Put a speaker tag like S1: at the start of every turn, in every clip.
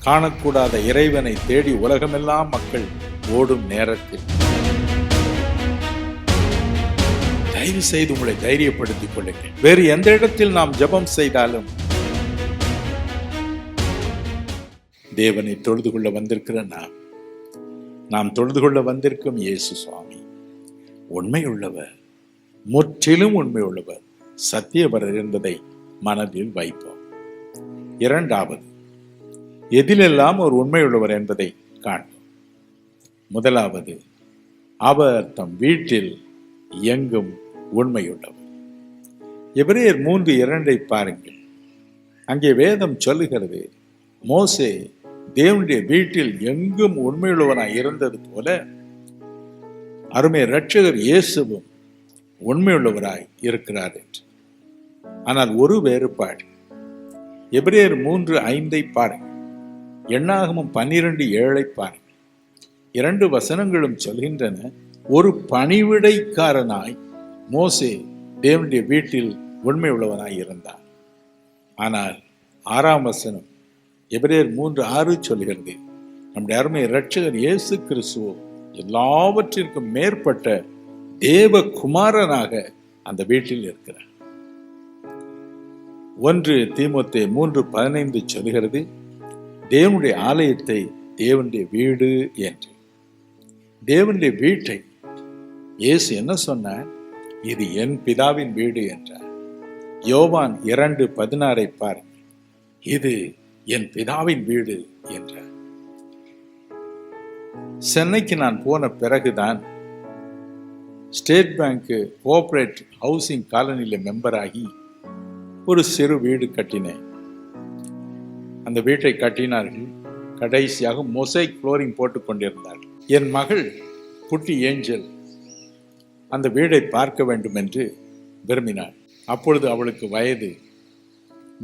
S1: காணக்கூடாத இறைவனை தேடி உலகமெல்லாம் மக்கள் ஓடும் நேரத்தில் தயவு செய்து உங்களை தைரியப்படுத்திக் கொள்ளுங்கள். வேறு எந்த இடத்தில் நாம் ஜெபம் செய்தாலும் தேவனை தொழுது கொள்ள வந்திருக்கிற நாம் தொழுது கொள்ள வந்திருக்கும் இயேசு சுவாமி உண்மையுள்ளவர், முற்றிலும் உண்மையுள்ளவர், சத்தியவரர் என்பதை மனதில் வைப்போம். இரண்டாவது, எதிலெல்லாம் ஒரு உண்மையுள்ளவர் என்பதை காண்போம். முதலாவது, அவர் தம் வீட்டில் எங்கும் உண்மையுள்ளவர். எபிரேயர் 3:2 பாருங்கள். அங்கே வேதம் சொல்லுகிறது, மோசே தேவனுடைய வீட்டில் எங்கும் உண்மையுள்ளவனாய் இருந்தது போல அருமை இரட்சகர் இயேசுவும் உண்மையுள்ளவராய் இருக்கிறார் என்று. ஆனால் ஒரு வேறுபாடு. எபிரேயர் 3:5 பாருங்கள். எண்ணாகமம் 12:7 பாருங்கள். 2 வசனங்களும் சொல்கின்றன, ஒரு பணிவிடைக்காரனாய் மோசே தேவனுடைய வீட்டில் உண்மை உள்ளவனாய் இருந்தார். ஆனால் 6ஆம் வசனம் எபிரேயர் 3:6 சொல்கிறது, நம்முடைய அருமை இரட்சகர் இயேசு கிறிஸ்துவோ எல்லாவற்றிற்கும் மேற்பட்ட தேவகுமாரனாக அந்த வீட்டில் இருக்கிறார். 1 தீமோத்தேயு 3:15 சொல்கிறது, தேவனுடைய ஆலயத்தை தேவனுடைய வீடு என்று. தேவனுடைய வீட்டை இயேசு என்ன சொன்னார்? இது என் பிதாவின் வீடு என்றார். யோவான் 2:16 பாருங்கள். இது என் பிதாவின் வீடு என்றார். சென்னைக்கு நான் போன பிறகுதான் ஸ்டேட் பேங்க் கோஆபரேட் ஹவுசிங் காலனியில மெம்பராகி ஒரு சிறு வீடு கட்டினேன். அந்த வீட்டை கட்டினார்கள். கடைசியாக மொசைக் ஃப்ளோரிங் போட்டு கொண்டிருந்தார்கள். என் மகள் குட்டி ஏஞ்சல் அந்த வீடை பார்க்க வேண்டும் என்று விரும்பினாள். அப்பொழுது அவளுக்கு வயது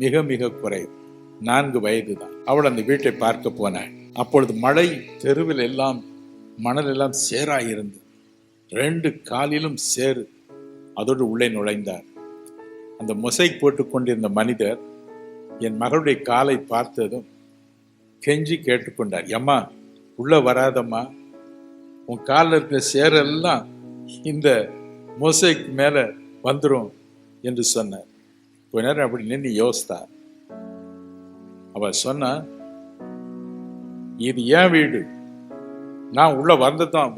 S1: மிக மிக குறைவு, 4 வயது தான். அவள் அந்த வீட்டை பார்க்க போனாள். அப்பொழுது மழை, தெருவில் எல்லாம் மணல் எல்லாம் சேராயிருந்து 2 காலிலும் சேறு. அதோடு உள்ளே நுழைந்தார். அந்த மொசைக் போட்டு கொண்டிருந்த மனிதர் என் மகளுடைய காலை பார்த்ததும் கெஞ்சி கேட்டுக்கொண்டார், அம்மா உள்ள வராதம்மா, உன் காலில் இருக்கிற சேரெல்லாம் இந்த மொசைக் மேல வந்துடும் என்று சொன்னார். கொஞ்ச நேரம் அப்படி நின்று யோசித்தார். அவ சொன்னா, இது ஏன் வீடு, நான் உள்ள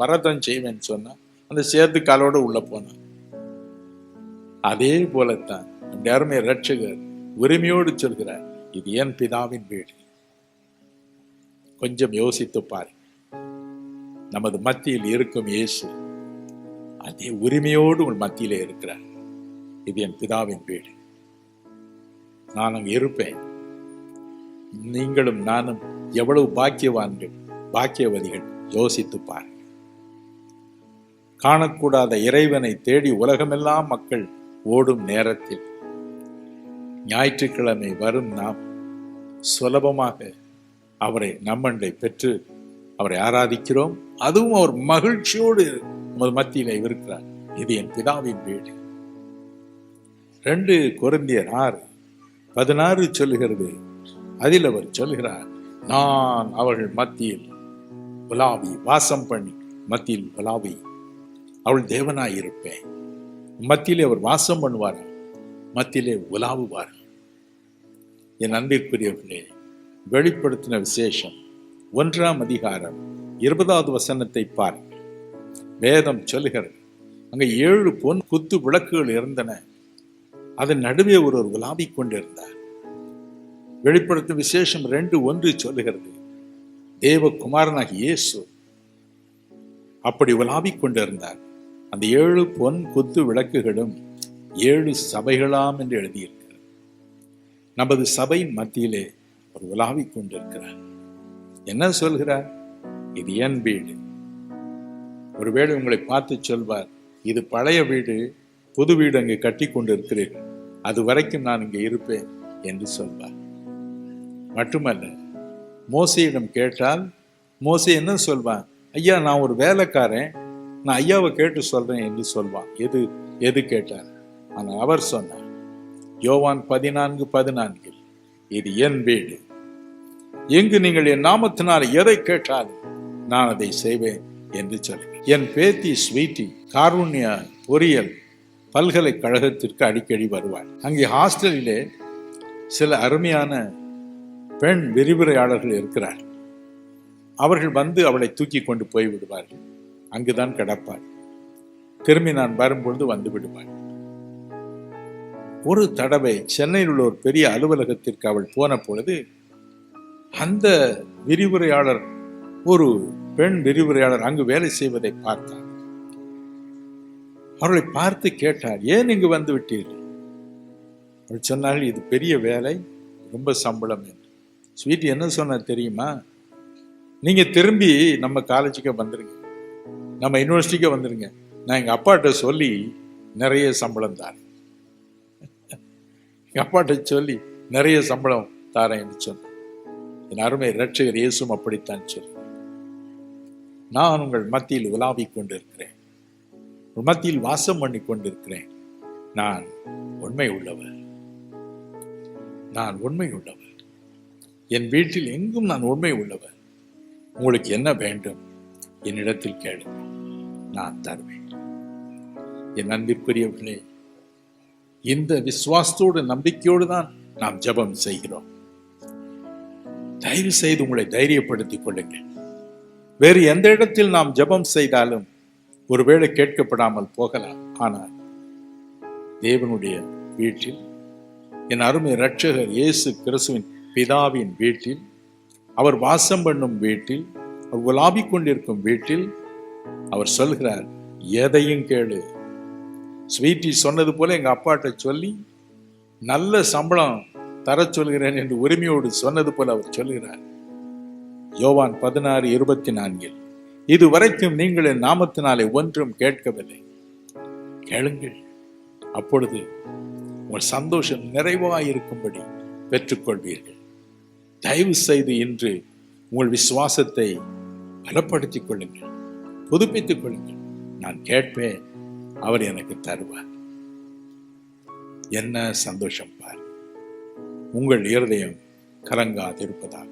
S1: வரதான் செய்வேன்னு சொன்னா அந்த சேர்த்து காலோட உள்ள போனான். அதே போலத்தான் நம்முடைய அருமை இரட்சகர் உரிமையோடு சொல்கிறார், இது என் பிதாவின் வீடு. கொஞ்சம் யோசித்து பாருங்க. நமது மத்தியில் இருக்கும் இயேசு அதே உரிமையோடு உங்கள் மத்தியிலே இருக்கிறார். இது என் பிதாவின் வீடு, நான் அங்கே இருப்பேன். நீங்களும் நானும் எவ்வளவு பாக்கியவான்கள், பாக்கியவதிகள், யோசித்து பாருங்கள். காணக்கூடாத இறைவனை தேடி உலகமெல்லாம் மக்கள் ஓடும் நேரத்தில் ஞாயிற்றுக்கிழமை வரும் நாம் சுலபமாக அவரை நம்மண்டை பெற்று அவரை ஆராதிக்கிறோம். அதுவும் அவர் மகிழ்ச்சியோடு நமது மத்தியிலே இருக்கிறார். இது என் பிதாவின் வீடு. 2 கொரிந்தியர் 6:16 சொல்லுகிறது. அதில் அவர் சொல்கிறார், நான் அவர்கள் மத்தியில் உலாவி வாசம் பண்ணி மத்தியில் உலாவி அவள் தேவனாயிருப்பேன். மத்தியிலே அவர் வாசம் பண்ணுவார், மத்தியிலே உலாவுவார். என் அன்பிற்குரியவர்களே, வெளிப்படுத்தின விசேஷம் 1ஆம் அதிகாரம் 20வது வசனத்தை பாருங்கள். வேதம் சொல்லுகிறது, அங்கே 7 பொன் குத்து விளக்குகள் இருந்தன, அதன் நடுவே ஒருவர் உலாவிக் கொண்டிருந்தார். வெளிப்படுத்தும் விசேஷம் 2:1 சொல்லுகிறது, தேவகுமாரனாகிய இயேசு அப்படி உலாவிக் கொண்டிருந்தார். அந்த 7 பொன் குத்து விளக்குகளும் 7 சபைகளாம் என்று எழுதியிருக்கிறது. நமது சபையின் மத்தியிலே ஒரு உலாவிக் கொண்டிருக்கிறார். என்ன சொல்கிறார்? இது என் வீடு. ஒருவேளை உங்களை பார்த்து சொல்வார், இது பழைய வீடு, புது வீடு அங்கே கட்டி கொண்டு இருக்கிறீர்கள், அது வரைக்கும் நான் இங்கே இருப்பேன் என்று சொல்வார். மட்டுமல்ல, மோசையிடம் கேட்டால் மோசே என்ன சொல்வான்? ஐயா, நான் ஒரு வேலைக்காரன், நான் ஐயாவை கேட்டு சொல்றேன் என்று சொல்வான். எது கேட்டார்? ஆனால் அவர் சொன்னார், யோவான் 14:14, இது என் வீடு. எங்கு நீங்கள் என் நாமத்தினால் எதை கேட்டாலும் நான் அதை செய்வேன் என்று சொல்லி என் பேத்தி ஸ்வீட்டி காருண்யா பொறியியல் பல்கலைக்கழகத்திற்கு அடிக்கடி வருவாள். அங்கே ஹாஸ்டலிலே சில அருமையான பெண் விரிவுரையாளர்கள் இருக்கிறார். அவர்கள் வந்து அவளை தூக்கி கொண்டு போய் விடுவார்கள். அங்குதான் கிடப்பாள். திரும்பி நான் வரும்பொழுது வந்து விடுவாள். ஒரு தடவை சென்னையில் உள்ள ஒரு பெரிய அலுவலகத்திற்கு அவள் போன பொழுது அந்த விரிவுரையாளர், ஒரு பெண் விரிவுரையாளர் அங்கு வேலை செய்வதை பார்த்தார். அவர்களை பார்த்து கேட்டார், ஏன் இங்கு வந்து விட்டீர்கள்? அவள் சொன்னாள், இது பெரிய வேலை, ரொம்ப சம்பளம் என்று. ஸ்வீட்டி என்ன சொன்ன தெரியுமா? நீங்க திரும்பி நம்ம காலேஜுக்கு வந்துருங்க, நம்ம யூனிவர்சிட்டிக்கு வந்துருங்க, நான் எங்க அப்பாட்ட சொல்லி நிறைய சம்பளம் தாரேன், எங்க அப்பாட்ட சொல்லி நிறைய சம்பளம் தாரேன் என்று சொன்னேன். என் அருமை இரட்சகர் இயேசுவும் அப்படித்தான் சொல்லி, நான் உங்கள் மத்தியில் உலாவிக் கொண்டிருக்கிறேன், உங்கள் மத்தியில் வாசம் பண்ணி கொண்டிருக்கிறேன், நான் உண்மை உள்ளவர், நான் உண்மை உள்ளவர், என் வீட்டில் எங்கும் நான் உண்மை உள்ளவர். உங்களுக்கு என்ன வேண்டும் என்னிடத்தில் கேளுங்கள், நான் தருவேன். என் அன்பிற்குரியவர்களே, இந்த விசுவாசத்தோடு நம்பிக்கையோடு தான் நாம் ஜெபம் செய்கிறோம். தயவு செய்து உங்களை தைரியப்படுத்திக் கொள்ளுங்கள். வேறு எந்த இடத்தில் நாம் ஜெபம் செய்தாலும் ஒருவேளை கேட்கப்படாமல் போகலாம். ஆனால் தேவனுடைய வீட்டில், என் அருமை இரட்சகர் இயேசு கிறிஸ்துவின் பிதாவின் வீட்டில், அவர் வாசம் பண்ணும் வீட்டில், அவர் உலாவிக் கொண்டிருக்கும் வீட்டில் அவர் சொல்கிறார், எதையும் கேளு. ஸ்வீட்டி சொன்னது போல எங்க அப்பாட்ட சொல்லி நல்ல சம்பளம் தர சொல்கிறேன் என்று உரிமையோடு சொன்னது போல அவர் சொல்கிறார். யோவான் 16:24, இதுவரைக்கும் நீங்கள் என் நாமத்தினாலே ஒன்றும் கேட்கவில்லை, கேளுங்கள், அப்பொழுது உங்கள் சந்தோஷம் நிறைவாயிருக்கும்படி பெற்றுக்கொள்வீர்கள். தயவு செய்து இன்று உங்கள் விசுவாசத்தை பலப்படுத்திக் கொள்ளுங்கள், புதுப்பித்துக் கொள்ளுங்கள். நான் கேட்பேன், அவர் எனக்கு தருவார். என்ன சந்தோஷம் பார். உங்கள் இருதயம் கலங்காதிருப்பதாக.